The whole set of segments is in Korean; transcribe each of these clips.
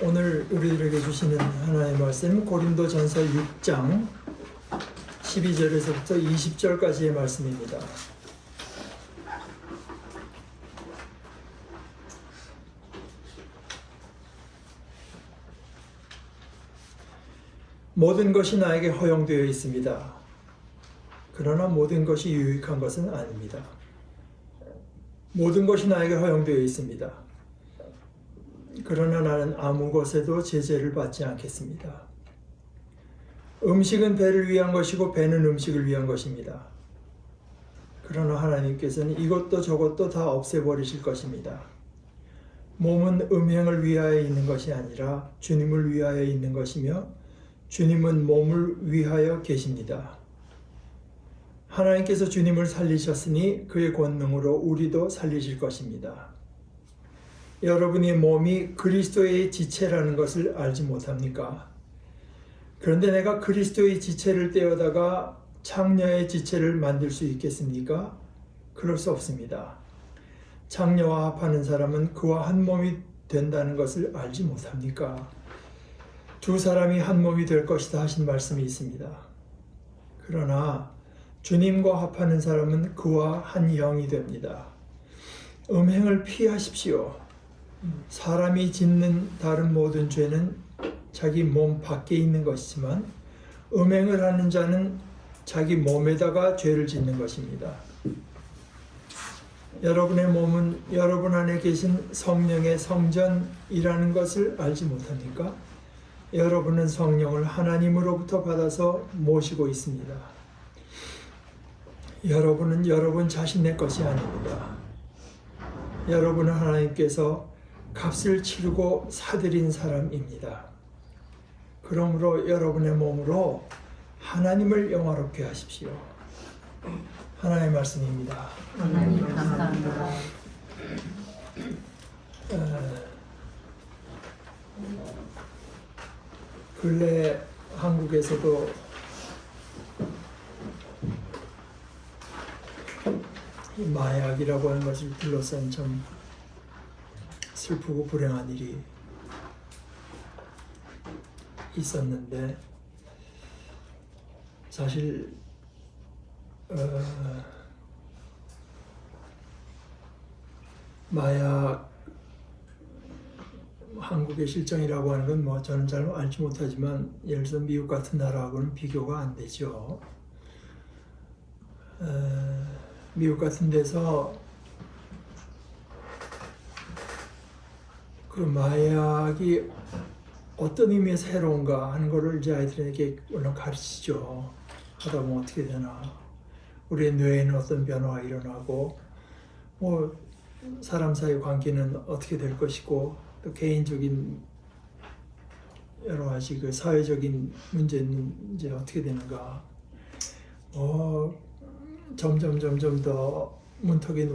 오늘 우리들에게 주시는 하나님의 말씀 고린도전서 6장 12절에서부터 20절까지의 말씀입니다. 모든 것이 나에게 허용되어 있습니다. 그러나 모든 것이 유익한 것은 아닙니다. 모든 것이 나에게 허용되어 있습니다. 그러나 나는 아무 것에도 제재를 받지 않겠습니다. 음식은 배를 위한 것이고 배는 음식을 위한 것입니다. 그러나 하나님께서는 이것도 저것도 다 없애버리실 것입니다. 몸은 음행을 위하여 있는 것이 아니라 주님을 위하여 있는 것이며 주님은 몸을 위하여 계십니다. 하나님께서 주님을 살리셨으니 그의 권능으로 우리도 살리실 것입니다. 여러분의 몸이 그리스도의 지체라는 것을 알지 못합니까? 그런데 내가 그리스도의 지체를 떼어다가 창녀의 지체를 만들 수 있겠습니까? 그럴 수 없습니다. 창녀와 합하는 사람은 그와 한 몸이 된다는 것을 알지 못합니까? 두 사람이 한 몸이 될 것이다 하신 말씀이 있습니다. 그러나 주님과 합하는 사람은 그와 한 영이 됩니다. 음행을 피하십시오. 사람이 짓는 다른 모든 죄는 자기 몸 밖에 있는 것이지만 음행을 하는 자는 자기 몸에다가 죄를 짓는 것입니다. 여러분의 몸은 여러분 안에 계신 성령의 성전이라는 것을 알지 못합니까? 여러분은 성령을 하나님으로부터 받아서 모시고 있습니다. 여러분은 여러분 자신의 것이 아닙니다. 여러분은 하나님께서 값을 치르고 사들인 사람입니다. 그러므로 여러분의 몸으로 하나님을 영화롭게 하십시오. 하나님의 말씀입니다. 하나님 감사합니다. 근래 한국에서도 마약이라고 하는 것을 둘러싼 참 슬프고 불행한 일이 있었는데 사실 마약 한국의 실정이라고 하는 건 뭐 저는 잘 알지 못하지만 예를 들어 미국 같은 나라하고는 비교가 안 되죠. 미국 같은 데서 그 마약이 어떤 의미에서 해로운가 하는 거를 이제 아이들에게 물론 가르치죠. 하다 보면 어떻게 되나. 우리의 뇌에는 어떤 변화가 일어나고, 뭐, 사람 사이 관계는 어떻게 될 것이고, 또 개인적인 여러 가지 그 사회적인 문제는 이제 어떻게 되는가. 점점 더 문턱이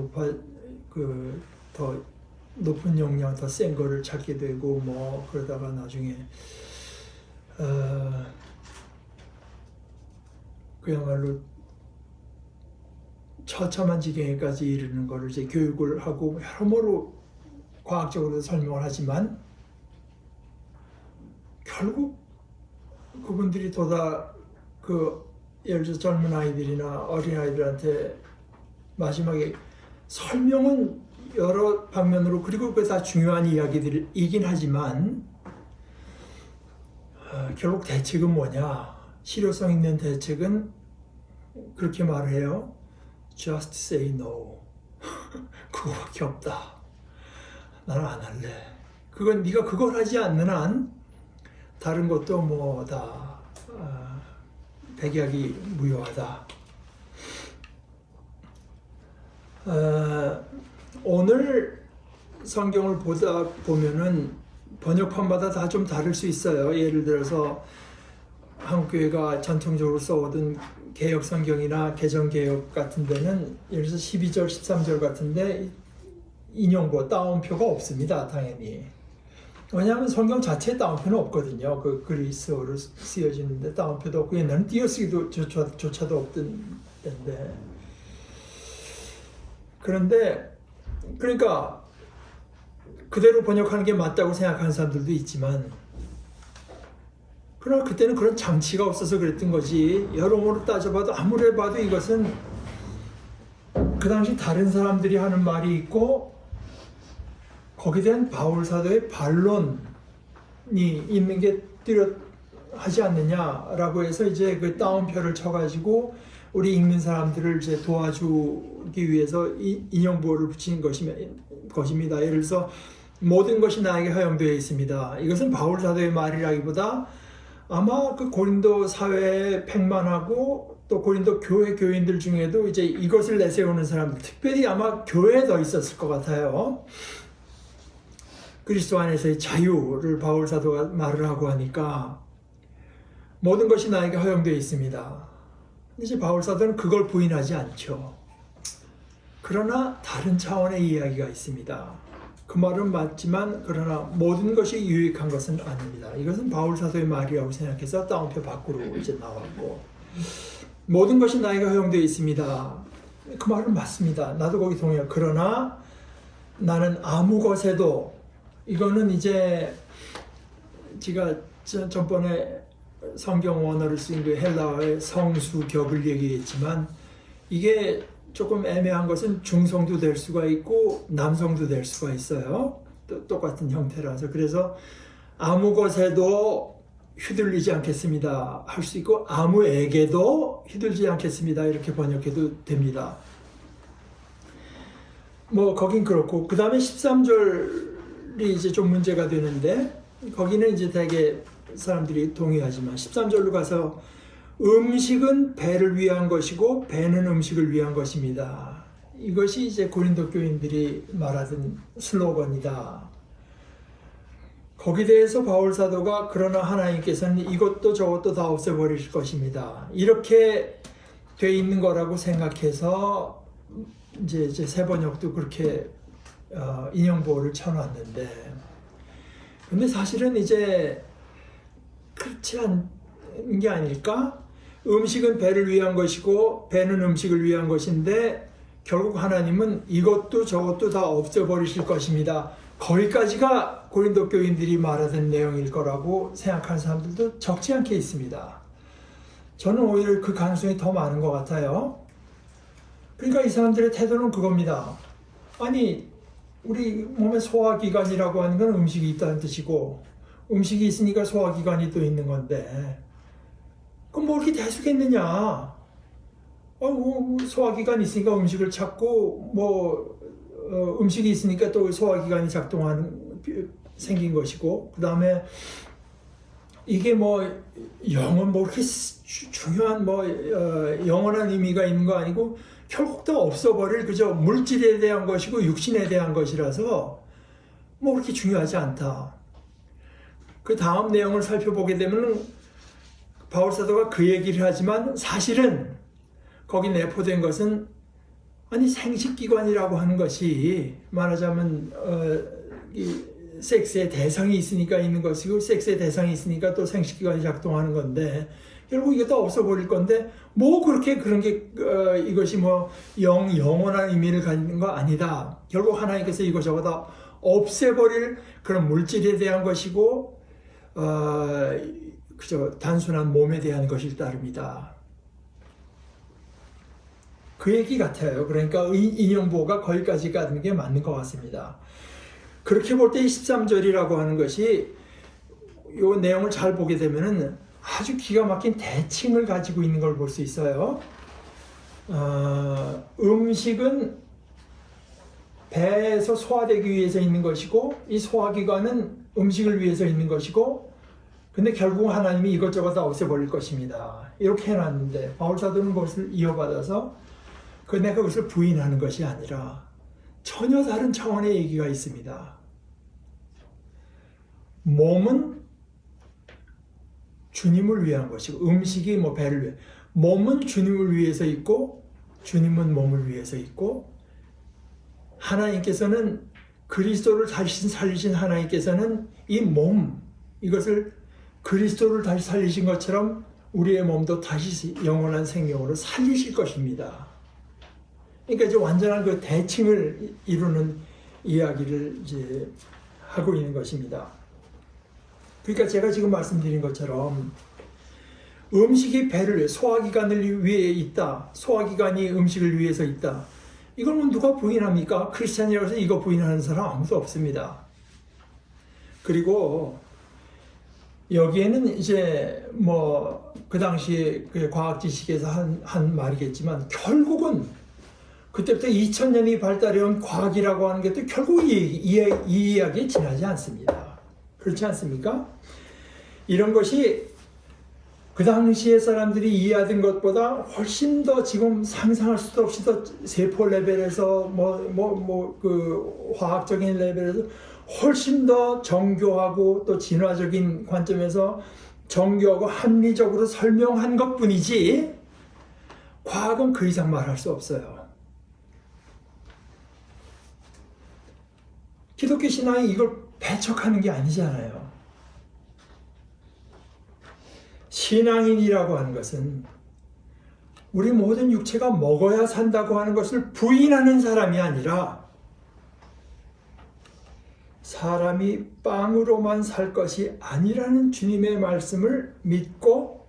더 높은 용량, 더 센 거를 찾게 되고, 뭐, 그러다가 나중에, 그야말로 처참한 지경에까지 이르는 거를 이제 교육을 하고, 여러모로 과학적으로 설명을 하지만, 결국 그분들이 예를 들어 젊은 아이들이나 어린 아이들한테 마지막에 설명은 여러 방면으로 그리고 그게 다 중요한 이야기들이긴 하지만 결국 대책은 뭐냐? 실효성 있는 대책은 그렇게 말해요. Just say no. 그거밖에 없다. 나는 안 할래. 그건 네가 그걸 하지 않는 한 다른 것도 뭐 다 백약이 무효하다. 오늘 성경을 보다 보면은 번역판마다 다 좀 다를 수 있어요. 예를 들어서 한국교회가 전통적으로 써오던 개역 성경이나 개정개역 같은 데는 예를 들어서 12절, 13절 같은데 인용고 따옴표가 없습니다. 당연히. 왜냐하면 성경 자체에 따옴표는 없거든요. 그 그리스어로 쓰여지는데 따옴표도 없고 옛날에는 띄어쓰기도 조차도 없던 때인데. 그런데 그러니까 그대로 번역하는 게 맞다고 생각하는 사람들도 있지만, 그러나 그때는 그런 장치가 없어서 그랬던 거지. 여러모로 따져봐도 아무리 봐도 이것은 그 당시 다른 사람들이 하는 말이 있고 거기에 대한 바울 사도의 반론이 있는 게 뚜렷하지 않느냐라고 해서 이제 그 따옴표를 쳐가지고 우리 읽는 사람들을 이제 도와주기 위해서 인용부호를 붙인 것입니다. 예를 들어서 모든 것이 나에게 허용되어 있습니다. 이것은 바울 사도의 말이라기보다 아마 그 고린도 사회에 백만하고 또 고린도 교회 교인들 중에도 이제 이것을 내세우는 사람들, 특별히 아마 교회에 더 있었을 것 같아요. 그리스도 안에서의 자유를 바울 사도가 말을 하고 하니까 모든 것이 나에게 허용되어 있습니다. 이제 바울 사도는 그걸 부인하지 않죠. 그러나 다른 차원의 이야기가 있습니다. 그 말은 맞지만 그러나 모든 것이 유익한 것은 아닙니다. 이것은 바울 사도의 말이라고 생각해서 따옴표 밖으로 이제 나왔고, 모든 것이 나에게 허용되어 있습니다. 그 말은 맞습니다. 나도 거기 동의해요. 그러나 나는 아무 것에도, 이거는 이제 제가 전번에 성경 원어를 쓴 그 헬라어의 성수격을 얘기했지만, 이게 조금 애매한 것은 중성도 될 수가 있고 남성도 될 수가 있어요. 똑같은 형태라서. 그래서 아무 것에도 휘둘리지 않겠습니다 할 수 있고, 아무에게도 휘둘리지 않겠습니다 이렇게 번역해도 됩니다. 뭐 거긴 그렇고, 그 다음에 13절이 이제 좀 문제가 되는데, 거기는 이제 되게 사람들이 동의하지만 13절로 가서 음식은 배를 위한 것이고 배는 음식을 위한 것입니다. 이것이 이제 고린도 교인들이 말하던 슬로건이다. 거기에 대해서 바울 사도가 그러나 하나님께서는 이것도 저것도 다 없애버리실 것입니다, 이렇게 돼 있는 거라고 생각해서 이제 새 번역도 그렇게 인용보호를 쳐놨는데, 근데 사실은 이제 그렇지 않은 게 아닐까? 음식은 배를 위한 것이고 배는 음식을 위한 것인데 결국 하나님은 이것도 저것도 다 없애버리실 것입니다, 거기까지가 고린도 교인들이 말하던 내용일 거라고 생각하는 사람들도 적지 않게 있습니다. 저는 오히려 그 가능성이 더 많은 것 같아요. 그러니까 이 사람들의 태도는 그겁니다. 아니, 우리 몸에 소화기관이라고 하는 건 음식이 있다는 뜻이고, 음식이 있으니까 소화기관이 또 있는 건데, 그럼 뭐 이렇게 대수겠느냐? 뭐 소화기관이 있으니까 음식을 찾고, 음식이 있으니까 또 소화기관이 생긴 것이고, 그 다음에 이게 영은 그렇게 중요한 영원한 의미가 있는 거 아니고 결국 다 없어버릴 그저 물질에 대한 것이고 육신에 대한 것이라서 그렇게 중요하지 않다. 그 다음 내용을 살펴보게 되면 바울 사도가 그 얘기를 하지만 사실은 거기 내포된 것은 생식기관이라고 하는 것이 말하자면 이 섹스의 대상이 있으니까 있는 것이고, 섹스의 대상이 있으니까 또 생식기관이 작동하는 건데, 결국 이게 다 없어버릴 건데 그렇게 그런 게 이것이 영원한 의미를 가지는 거 아니다. 결국 하나님께서 이것저것 다 없애버릴 그런 물질에 대한 것이고 그저 단순한 몸에 대한 것일 따름이다. 그 얘기 같아요. 그러니까 인용보호가 거기까지 가는 게 맞는 것 같습니다. 그렇게 볼 때 13절이라고 하는 것이 이 내용을 잘 보게 되면은 아주 기가 막힌 대칭을 가지고 있는 걸 볼 수 있어요. 음식은 배에서 소화되기 위해서 있는 것이고, 이 소화기관은 음식을 위해서 있는 것이고, 근데 결국 하나님이 이것저것 다 없애버릴 것입니다, 이렇게 해놨는데, 바울 사도는 그것을 이어받아서 내가 그것을 부인하는 것이 아니라 전혀 다른 차원의 얘기가 있습니다. 몸은 주님을 위한 것이고, 음식이 배를 위해, 몸은 주님을 위해서 있고 주님은 몸을 위해서 있고, 하나님께서는 그리스도를 다시 살리신 하나님께서는 이 몸, 이것을 그리스도를 다시 살리신 것처럼 우리의 몸도 다시 영원한 생명으로 살리실 것입니다. 그러니까 이제 완전한 그 대칭을 이루는 이야기를 이제 하고 있는 것입니다. 그러니까 제가 지금 말씀드린 것처럼 음식이 배를 소화기관을 위해 있다. 소화기관이 음식을 위해서 있다. 이걸 뭐 누가 부인합니까? 크리스찬이라고 해서 이거 부인하는 사람 아무도 없습니다. 그리고 여기에는 이제 뭐 그 당시 그 과학 지식에서 한 말이겠지만 결국은 그때부터 2000년이 발달해온 과학이라고 하는 것도 결국 이 이야기에 지나지 않습니다. 그렇지 않습니까? 이런 것이 그 당시의 사람들이 이해하던 것보다 훨씬 더 지금 상상할 수도 없이 더 세포 레벨에서 그 화학적인 레벨에서 훨씬 더 정교하고 또 진화적인 관점에서 정교하고 합리적으로 설명한 것뿐이지 과학은 그 이상 말할 수 없어요. 기독교 신앙이 이걸 배척하는 게 아니잖아요. 신앙인이라고 하는 것은 우리 모든 육체가 먹어야 산다고 하는 것을 부인하는 사람이 아니라 사람이 빵으로만 살 것이 아니라는 주님의 말씀을 믿고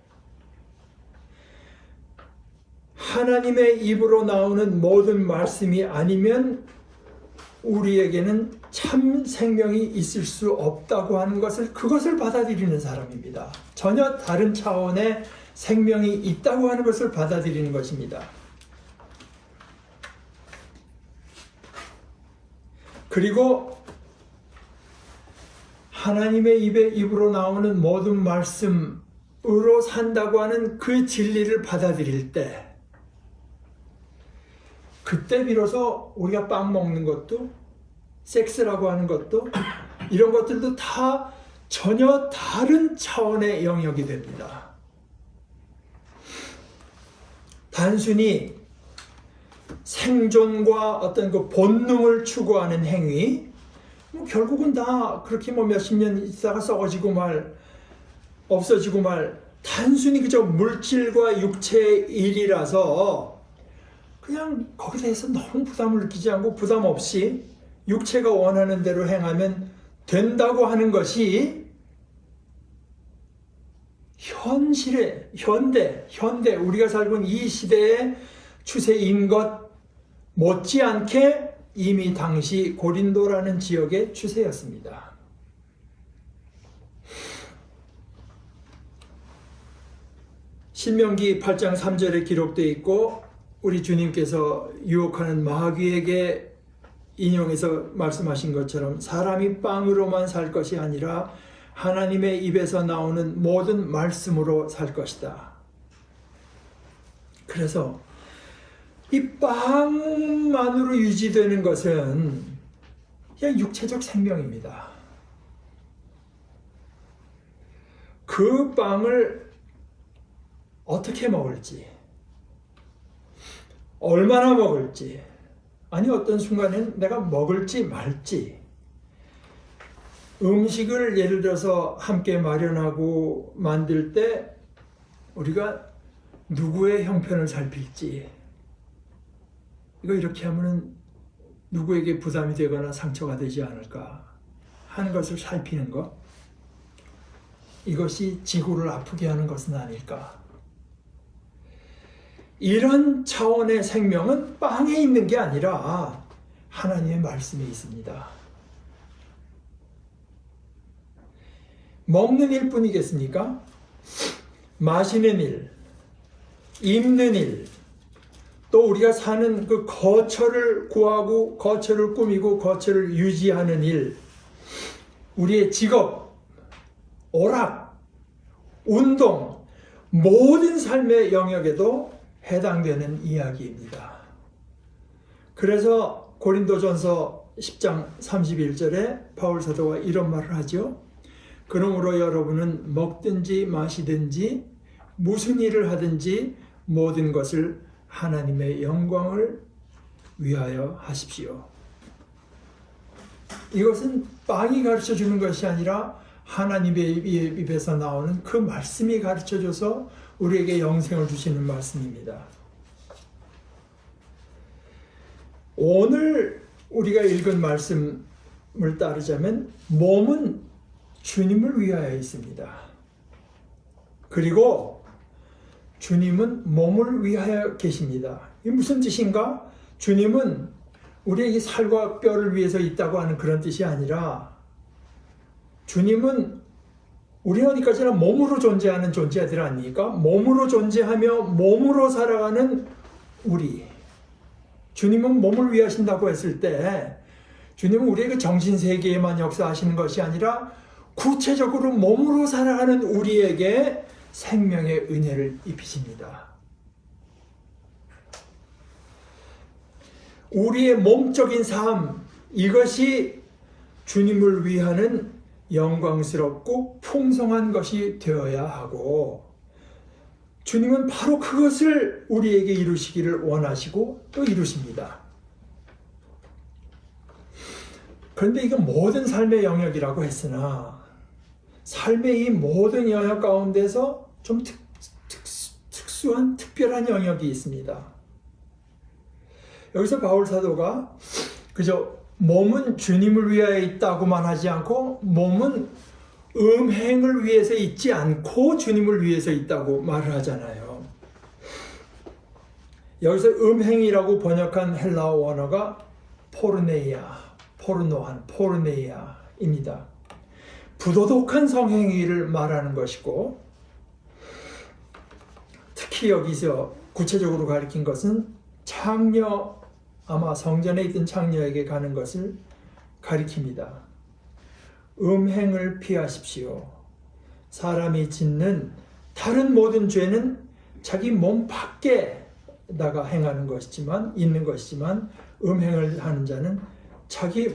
하나님의 입으로 나오는 모든 말씀이 아니면 우리에게는 참 생명이 있을 수 없다고 하는 것을 그것을 받아들이는 사람입니다. 전혀 다른 차원의 생명이 있다고 하는 것을 받아들이는 것입니다. 그리고 하나님의 입으로 나오는 모든 말씀으로 산다고 하는 그 진리를 받아들일 때 그때 비로소 우리가 빵 먹는 것도 섹스라고 하는 것도 이런 것들도 다 전혀 다른 차원의 영역이 됩니다. 단순히 생존과 어떤 그 본능을 추구하는 행위, 결국은 다 그렇게 몇십 년 있다가 썩어지고 없어지고 단순히 그저 물질과 육체의 일이라서 그냥 거기에 대해서 너무 부담을 느끼지 않고 부담 없이 육체가 원하는 대로 행하면 된다고 하는 것이 현대 우리가 살고 있는 이 시대의 추세인 것 못지않게 이미 당시 고린도라는 지역의 추세였습니다. 신명기 8장 3절에 기록되어 있고 우리 주님께서 유혹하는 마귀에게 인용해서 말씀하신 것처럼 사람이 빵으로만 살 것이 아니라 하나님의 입에서 나오는 모든 말씀으로 살 것이다. 그래서 이 빵만으로 유지되는 것은 그냥 육체적 생명입니다. 그 빵을 어떻게 먹을지, 얼마나 먹을지, 아니 어떤 순간엔 내가 먹을지 말지, 음식을 예를 들어서 함께 마련하고 만들 때 우리가 누구의 형편을 살필지, 이거 이렇게 하면은 누구에게 부담이 되거나 상처가 되지 않을까 하는 것을 살피는 것, 이것이 지구를 아프게 하는 것은 아닐까. 이런 차원의 생명은 빵에 있는 게 아니라 하나님의 말씀에 있습니다. 먹는 일뿐이겠습니까? 마시는 일, 입는 일, 또 우리가 사는 그 거처를 구하고 거처를 꾸미고 거처를 유지하는 일, 우리의 직업, 오락, 운동, 모든 삶의 영역에도 해당되는 이야기입니다. 그래서 고린도전서 10장 31절에 바울 사도가 이런 말을 하죠. 그러므로 여러분은 먹든지 마시든지 무슨 일을 하든지 모든 것을 하나님의 영광을 위하여 하십시오. 이것은 빵이 가르쳐주는 것이 아니라 하나님의 입에서 나오는 그 말씀이 가르쳐줘서 우리에게 영생을 주시는 말씀입니다. 오늘 우리가 읽은 말씀 따르자면 몸은 주님을 위하여 있습니다. 그리고 주님은 몸을 위하여 계십니다. 이게 무슨 뜻인가? 주님은 우리에게 살과 뼈를 위해서 있다고 하는 그런 뜻이 아니라 주님은 우리 어디까지나 몸으로 존재하는 존재들 아닙니까? 몸으로 존재하며 몸으로 살아가는 우리. 주님은 몸을 위하신다고 했을 때 주님은 우리에게 정신세계에만 역사하시는 것이 아니라 구체적으로 몸으로 살아가는 우리에게 생명의 은혜를 입히십니다. 우리의 몸적인 삶, 이것이 주님을 위하는 영광스럽고 풍성한 것이 되어야 하고 주님은 바로 그것을 우리에게 이루시기를 원하시고 또 이루십니다. 그런데 이건 모든 삶의 영역이라고 했으나 삶의 이 모든 영역 가운데서 좀 특수한 특별한 영역이 있습니다. 여기서 바울 사도가 그저 몸은 주님을 위하여 있다고만 하지 않고 몸은 음행을 위해서 있지 않고 주님을 위해서 있다고 말을 하잖아요. 여기서 음행이라고 번역한 헬라어 원어가 포르네이아입니다. 부도덕한 성행위를 말하는 것이고 특히 여기서 구체적으로 가리킨 것은 창녀, 아마 성전에 있던 창녀에게 가는 것을 가리킵니다. 음행을 피하십시오. 사람이 짓는 다른 모든 죄는 자기 몸 밖에다가 행하는 것이지만 있는 것이지만 음행을 하는 자는 자기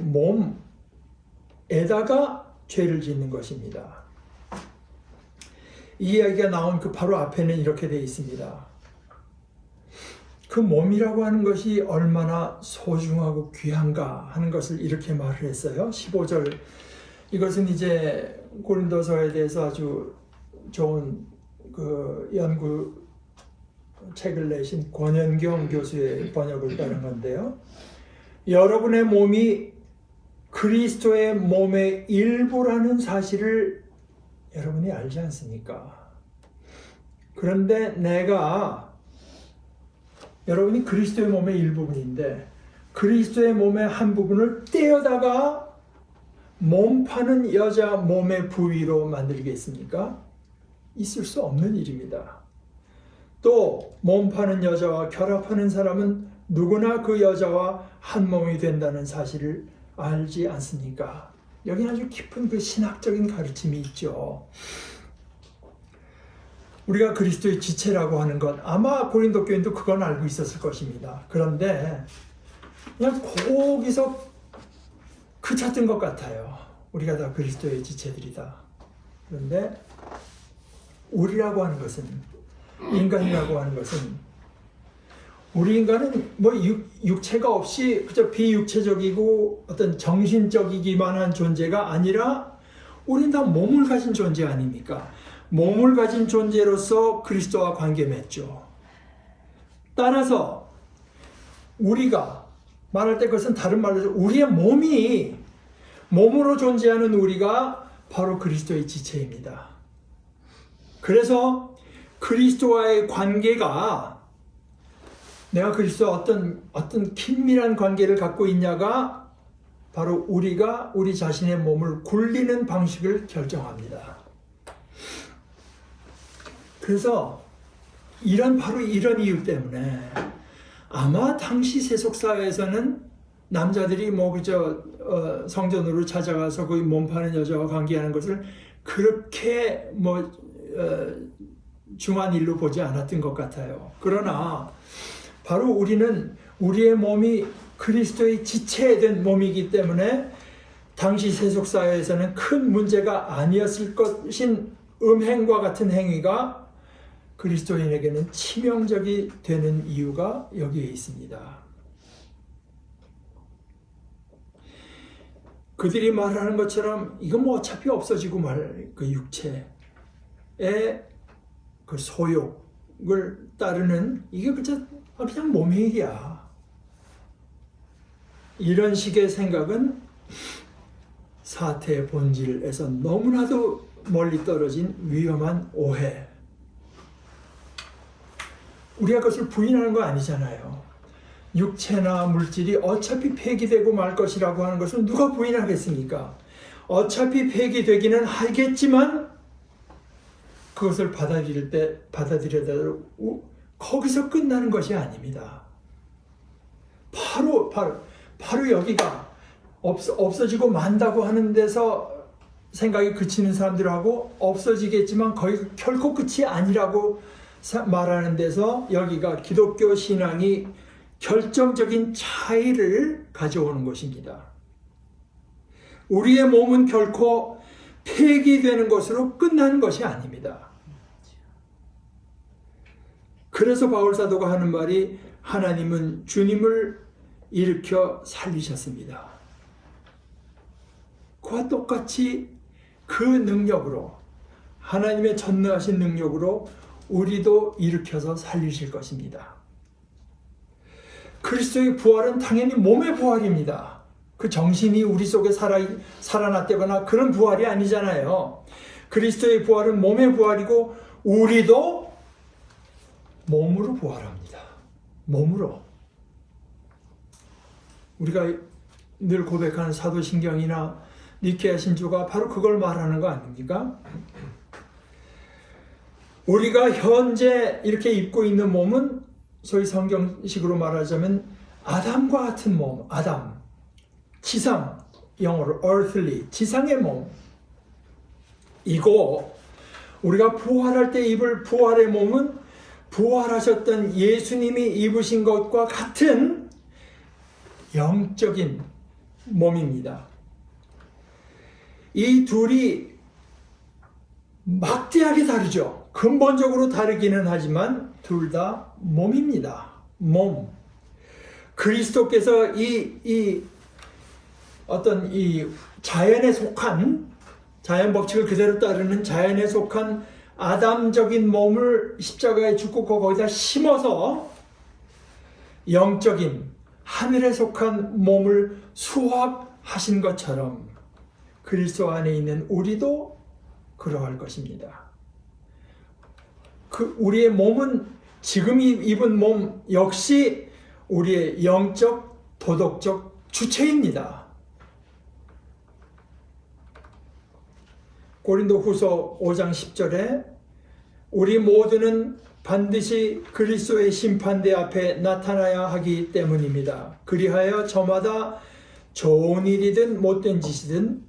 몸에다가 죄를 짓는 것입니다. 이 이야기가 나온 그 바로 앞에는 이렇게 되어 있습니다. 그 몸이라고 하는 것이 얼마나 소중하고 귀한가 하는 것을 이렇게 말을 했어요. 15절. 이것은 이제 고린도서에 대해서 아주 좋은 그 연구 책을 내신 권현경 교수의 번역을 따른 건데요. 여러분의 몸이 그리스도의 몸의 일부라는 사실을 여러분이 알지 않습니까? 그런데 여러분이 그리스도의 몸의 일부분인데 그리스도의 몸의 한 부분을 떼어다가 몸 파는 여자 몸의 부위로 만들겠습니까? 있을 수 없는 일입니다. 또 몸 파는 여자와 결합하는 사람은 누구나 그 여자와 한 몸이 된다는 사실을 알지 않습니까? 여기 아주 깊은 그 신학적인 가르침이 있죠. 우리가 그리스도의 지체라고 하는 것, 아마 고린도 교인도 그건 알고 있었을 것입니다. 그런데 그냥 거기서 그쳤던 것 같아요. 우리가 다 그리스도의 지체들이다. 그런데 우리라고 하는 것은, 인간이라고 하는 것은, 우리 인간은 뭐 육체가 없이 그저 비육체적이고 어떤 정신적이기만 한 존재가 아니라 우린 다 몸을 가진 존재 아닙니까? 몸을 가진 존재로서 그리스도와 관계 맺죠. 따라서 우리가 말할 때 그것은 다른 말로 우리의 몸으로 존재하는 우리가 바로 그리스도의 지체입니다. 그래서 그리스도와의 관계가 내가 그리스도와 어떤 긴밀한 관계를 갖고 있냐가 바로 우리가 우리 자신의 몸을 굴리는 방식을 결정합니다. 그래서 바로 이런 이유 때문에 아마 당시 세속사회에서는 남자들이 성전으로 찾아가서 그 몸 파는 여자와 관계하는 것을 그렇게 중한 일로 보지 않았던 것 같아요. 그러나 바로 우리는 우리의 몸이 그리스도의 지체된 몸이기 때문에 당시 세속사회에서는 큰 문제가 아니었을 것인 음행과 같은 행위가 그리스도인에게는 치명적이 되는 이유가 여기에 있습니다. 그들이 말하는 것처럼 이건 어차피 없어지고 말 그 육체의 그 소욕을 따르는 이게 그냥 몸의 일이야. 이런 식의 생각은 사태의 본질에서 너무나도 멀리 떨어진 위험한 오해. 우리가 그것을 부인하는 거 아니잖아요. 육체나 물질이 어차피 폐기되고 말 것이라고 하는 것을 누가 부인하겠습니까? 어차피 폐기되기는 하겠지만 그것을 받아들여야 거기서 끝나는 것이 아닙니다. 바로 여기가 없어지고 만다고 하는 데서 생각이 그치는 사람들하고 없어지겠지만 거의 결코 끝이 아니라고 말하는 데서 여기가 기독교 신앙이 결정적인 차이를 가져오는 것입니다. 우리의 몸은 결코 폐기되는 것으로 끝나는 것이 아닙니다. 그래서 바울 사도가 하는 말이 하나님은 주님을 일으켜 살리셨습니다. 그와 똑같이 그 능력으로 하나님의 전능하신 능력으로 우리도 일으켜서 살리실 것입니다. 그리스도의 부활은 당연히 몸의 부활입니다. 그 정신이 우리 속에 살아났다거나 그런 부활이 아니잖아요. 그리스도의 부활은 몸의 부활이고 우리도 몸으로 부활합니다. 몸으로. 우리가 늘 고백하는 사도신경이나 니케아 신조가 바로 그걸 말하는 거 아닙니까? 우리가 현재 이렇게 입고 있는 몸은 소위 성경식으로 말하자면 아담과 같은 몸, 아담, 지상, 영어로 earthly, 지상의 몸. 이고 우리가 부활할 때 입을 부활의 몸은 부활하셨던 예수님이 입으신 것과 같은 영적인 몸입니다. 이 둘이 막대하게 다르죠. 근본적으로 다르기는 하지만 둘 다 몸입니다. 몸. 그리스도께서 이 자연에 속한, 자연 법칙을 그대로 따르는 자연에 속한 아담적인 몸을 십자가에 죽고 거기다 심어서 영적인 하늘에 속한 몸을 수확하신 것처럼 그리스도 안에 있는 우리도 그러할 것입니다. 우리의 몸은 지금 입은 몸 역시 우리의 영적, 도덕적 주체입니다. 고린도후서 5장 10절에 우리 모두는 반드시 그리스도의 심판대 앞에 나타나야 하기 때문입니다. 그리하여 저마다 좋은 일이든 못된 짓이든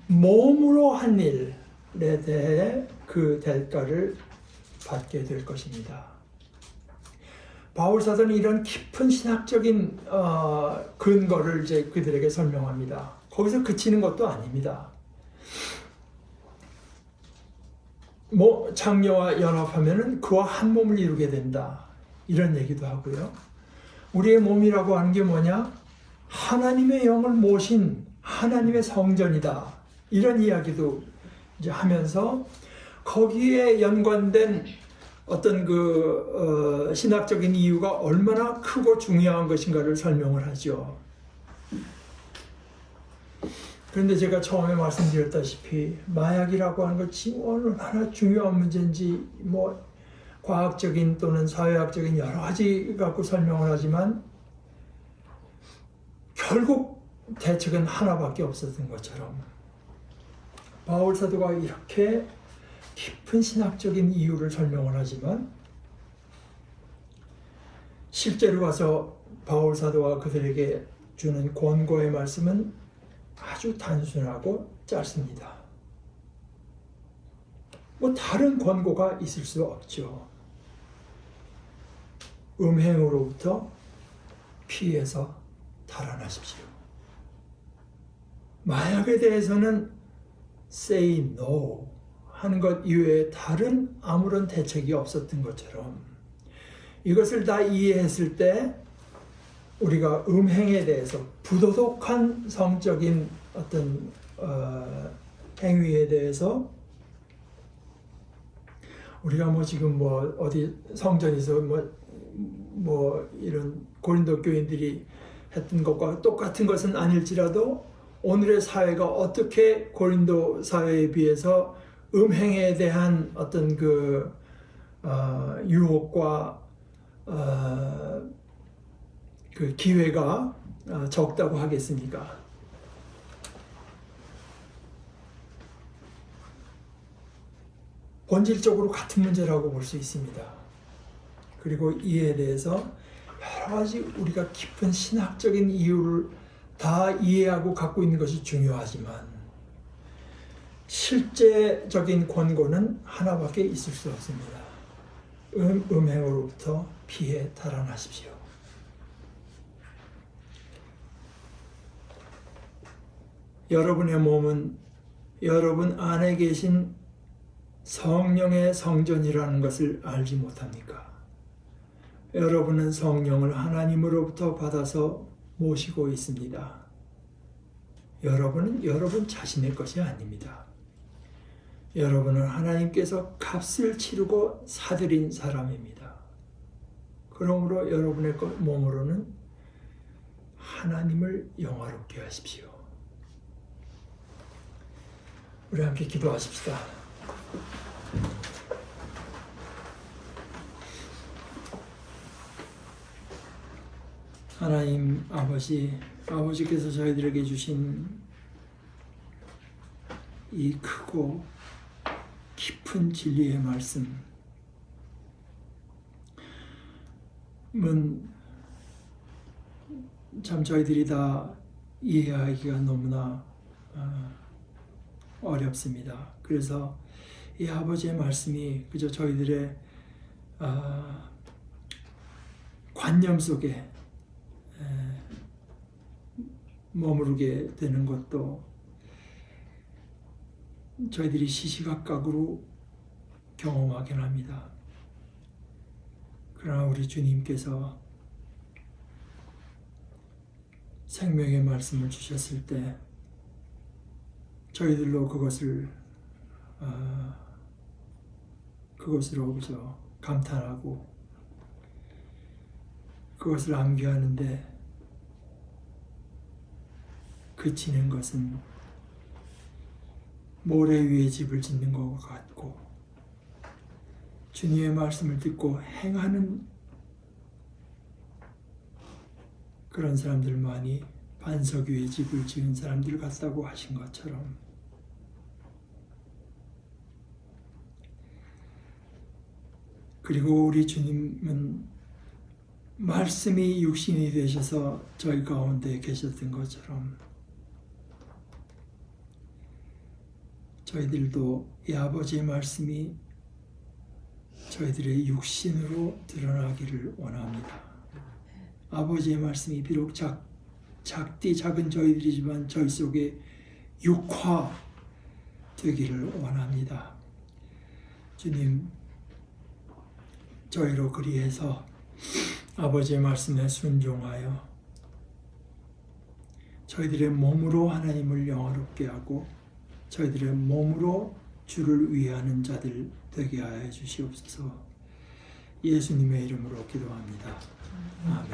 몸으로 한 일에 대해 그 대가를 받게 될 것입니다. 바울 사도는 이런 깊은 신학적인 근거를 이제 그들에게 설명합니다. 거기서 그치는 것도 아닙니다. 장녀와 연합하면은 그와 한 몸을 이루게 된다. 이런 얘기도 하고요. 우리의 몸이라고 하는 게 뭐냐? 하나님의 영을 모신 하나님의 성전이다. 이런 이야기도 이제 하면서 거기에 연관된 어떤 신학적인 이유가 얼마나 크고 중요한 것인가를 설명을 하죠. 그런데 제가 처음에 말씀드렸다시피 마약이라고 하는 것이 얼마나 중요한 문제인지 과학적인 또는 사회학적인 여러 가지 갖고 설명을 하지만 결국 대책은 하나밖에 없었던 것처럼 바울 사도가 이렇게 깊은 신학적인 이유를 설명을 하지만 실제로 가서 바울 사도가 그들에게 주는 권고의 말씀은 아주 단순하고 짧습니다. 다른 권고가 있을 수 없죠. 음행으로부터 피해서 달아나십시오. 마약에 대해서는 say no 하는 것 이외에 다른 아무런 대책이 없었던 것처럼 이것을 다 이해했을 때 우리가 음행에 대해서 부도덕한 성적인 어떤 행위에 대해서 우리가 지금 어디 성전에서 이런 고린도 교인들이 했던 것과 똑같은 것은 아닐지라도 오늘의 사회가 어떻게 고린도 사회에 비해서 음행에 대한 어떤 그 유혹과 그 기회가 적다고 하겠습니까? 본질적으로 같은 문제라고 볼 수 있습니다. 그리고 이에 대해서 여러 가지 우리가 깊은 신학적인 이유를 다 이해하고 갖고 있는 것이 중요하지만 실제적인 권고는 하나밖에 있을 수 없습니다. 음행으로부터 피해 달아나십시오. 여러분의 몸은 여러분 안에 계신 성령의 성전이라는 것을 알지 못합니까? 여러분은 성령을 하나님으로부터 받아서 모시고 있습니다. 여러분은 여러분 자신의 것이 아닙니다. 여러분은 하나님께서 값을 치르고 사들인 사람입니다. 그러므로 여러분의 몸으로는 하나님을 영화롭게 하십시오. 우리 함께 기도하십시다. 하나님 아버지께서 저희들에게 주신 이 크고 깊은 진리의 말씀은 참 저희들이 다 이해하기가 너무나 어렵습니다. 그래서 이 아버지의 말씀이 그저 저희들의 관념 속에 머무르게 되는 것도 저희들이 시시각각으로 경험하긴 합니다. 그러나 우리 주님께서 생명의 말씀을 주셨을 때 저희들로 그것으로 그저 감탄하고 그것을 암기하는데 그치는 것은 모래 위에 집을 짓는 것과 같고 주님의 말씀을 듣고 행하는 그런 사람들만이 반석 위에 집을 지은 사람들 같다고 하신 것처럼 그리고 우리 주님은 말씀이 육신이 되셔서 저희 가운데 계셨던 것처럼 저희들도 이 아버지의 말씀이 저희들의 육신으로 드러나기를 원합니다. 아버지의 말씀이 비록 작디 작은 저희들이지만 저희 속에 육화되기를 원합니다. 주님, 저희로 그리해서 아버지의 말씀에 순종하여 저희들의 몸으로 하나님을 영화롭게 하고 저희들의 몸으로 주를 위하는 자들 되게 하여 주시옵소서. 예수님의 이름으로 기도합니다. 아멘.